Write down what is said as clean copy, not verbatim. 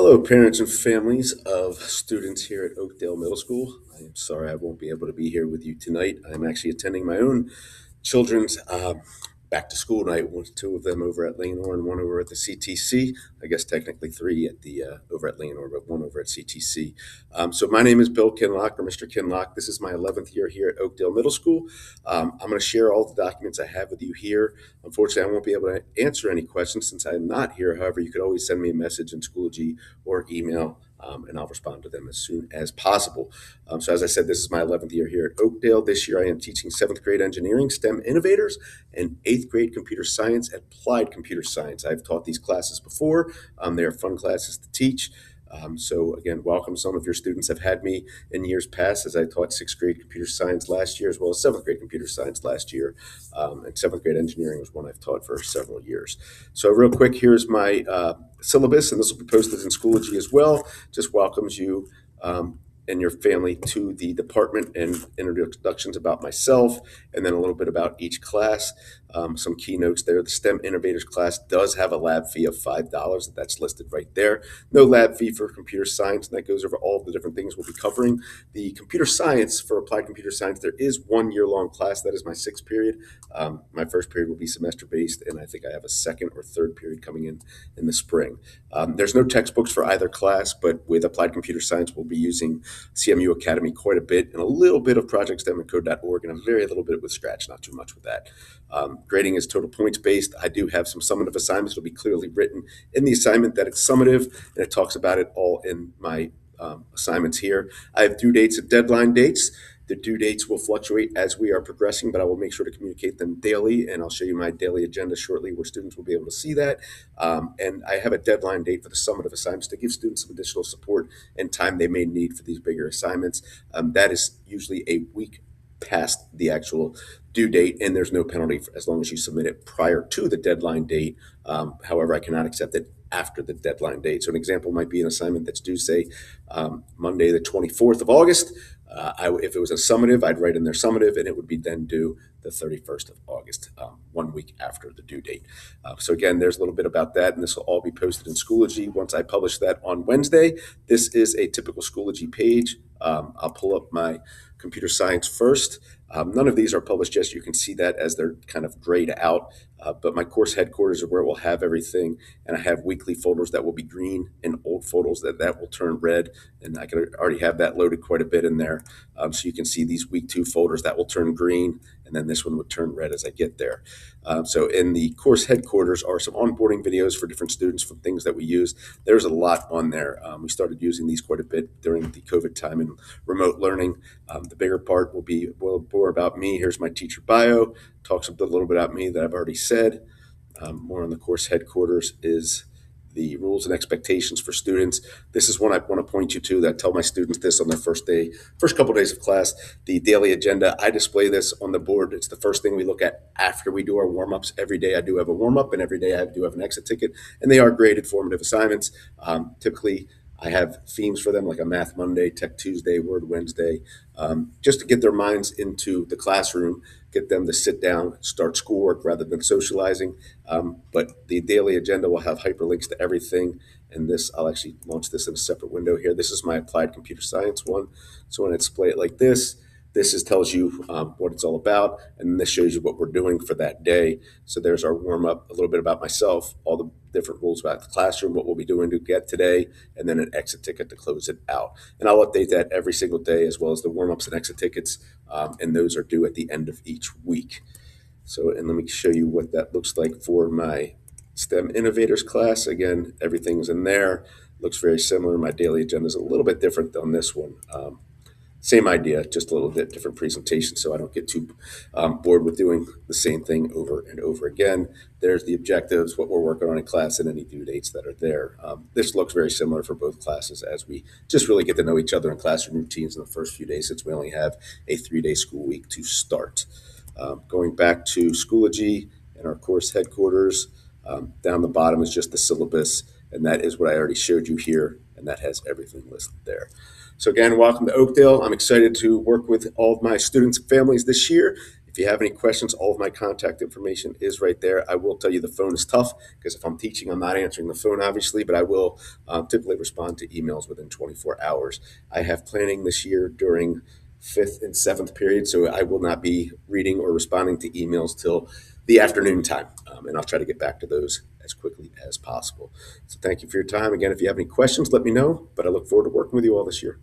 Hello, parents and families of students here at Oakdale Middle School. I am sorry I won't be able to be here with you tonight. I'm actually attending my own children's back to school night. Two of them over at Leonore and one over at the CTC. I guess technically three at the over at Leonore, but one over at CTC. So my name is Bill Kinlock, or Mr. Kinlock. This is my 11th year here at Oakdale Middle School. I'm going to share all the documents I have with you here. Unfortunately, I won't be able to answer any questions since I'm not here. However, you could always send me a message in Schoology or email, and I'll respond to them as soon as possible. So as I said, this is my 11th year here at Oakdale. This year I am teaching 7th grade engineering, STEM innovators, and 8th grade computer science, applied computer science. I've taught these classes before. They are fun classes to teach. So again, welcome. Some of your students have had me in years past as I taught 6th grade computer science last year, as well as 7th grade computer science last year. And 7th grade engineering was one I've taught for several years. So real quick, here's my syllabus, and this will be posted in Schoology as well. Just welcomes you and your family to the department and introductions about myself, and then a little bit about each class. Some keynotes there. The STEM Innovators class does have a lab fee of $5. That's listed right there. No lab fee for computer science, and that goes over all the different things we'll be covering. The computer science, for applied computer science, there is 1 year long class. That is my 6th period. My first period will be semester based, and I think I have a 2nd or 3rd period coming in the spring. There's no textbooks for either class, but with applied computer science, we'll be using CMU Academy quite a bit, and a little bit of Project STEM and Code.org, and a very little bit with Scratch, not too much with that. Grading is total points based. I do have some summative assignments. It'll be clearly written in the assignment that it's summative, and it talks about it all in my assignments here. I have due dates and deadline dates. The due dates will fluctuate as we are progressing, but I will make sure to communicate them daily, and I'll show you my daily agenda shortly where students will be able to see that. And I have a deadline date for the summative assignments to give students some additional support and time they may need for these bigger assignments. That is usually a week past the actual due date, and there's no penalty as long as you submit it prior to the deadline date. However, I cannot accept it after the deadline date. So an example might be an assignment that's due, say, Monday, the 24th of August. If it was a summative, I'd write in there summative, and it would be then due the 31st of August, 1 week after the due date. So again, there's a little bit about that, and this will all be posted in Schoology once I publish that on Wednesday. This is a typical Schoology page. I'll pull up my computer science first. None of these are published yet. You can see that as they're kind of grayed out. But my course headquarters are where we'll have everything. And I have weekly folders that will be green and old folders that will turn red. And I can already have that loaded quite a bit in there. So you can see these week 2 folders that will turn green. And then this one would turn red as I get there. So in the course headquarters are some onboarding videos for different students from things that we use. There's a lot on there. We started using these quite a bit during the COVID time and remote learning. The bigger part will be more about me. Here's my teacher bio. Talks a little bit about me that I've already said. More on the course headquarters is the rules and expectations for students. This is one I want to point you to that I tell my students this on their first couple of days of class. The daily agenda, I display this on the board. It's the first thing we look at after we do our warm-ups. Every day I do have a warm-up, and every day I do have an exit ticket, and they are graded formative assignments. Typically, I have themes for them like a Math Monday, Tech Tuesday, Word Wednesday, just to get their minds into the classroom, get them to sit down, start schoolwork rather than socializing. But the daily agenda will have hyperlinks to everything. And this, I'll actually launch this in a separate window here. This is my applied computer science one. So when I display it like this tells you what it's all about, and this shows you what we're doing for that day. So there's our warm-up, a little bit about myself, all the different rules about the classroom, what we'll be doing to get today, and then an exit ticket to close it out. And I'll update that every single day, as well as the warm-ups and exit tickets, and those are due at the end of each week. So, and let me show you what that looks like for my STEM Innovators class. Again, everything's in there. Looks very similar. My daily agenda is a little bit different on this one. Same idea, just a little bit different presentation, so I don't get too bored with doing the same thing over and over again. There's the objectives, what we're working on in class, and any due dates that are there. This looks very similar for both classes as we just really get to know each other in classroom routines in the first few days, since we only have a 3-day school week to start. Going back to Schoology and our course headquarters, down the bottom is just the syllabus, and that is what I already showed you here, and that has everything listed there. So again, welcome to Oakdale. I'm excited to work with all of my students and families this year. If If you have any questions, all of my contact information is right there. I will tell you the phone is tough because if I'm teaching, I'm not answering the phone, obviously, but I will typically respond to emails within 24 hours. I have planning this year during fifth and seventh period, so I will not be reading or responding to emails till the afternoon time, and I'll try to get back to those as quickly as possible. So thank you for your time. Again, if you have any questions, let me know, but I look forward to working with you all this year.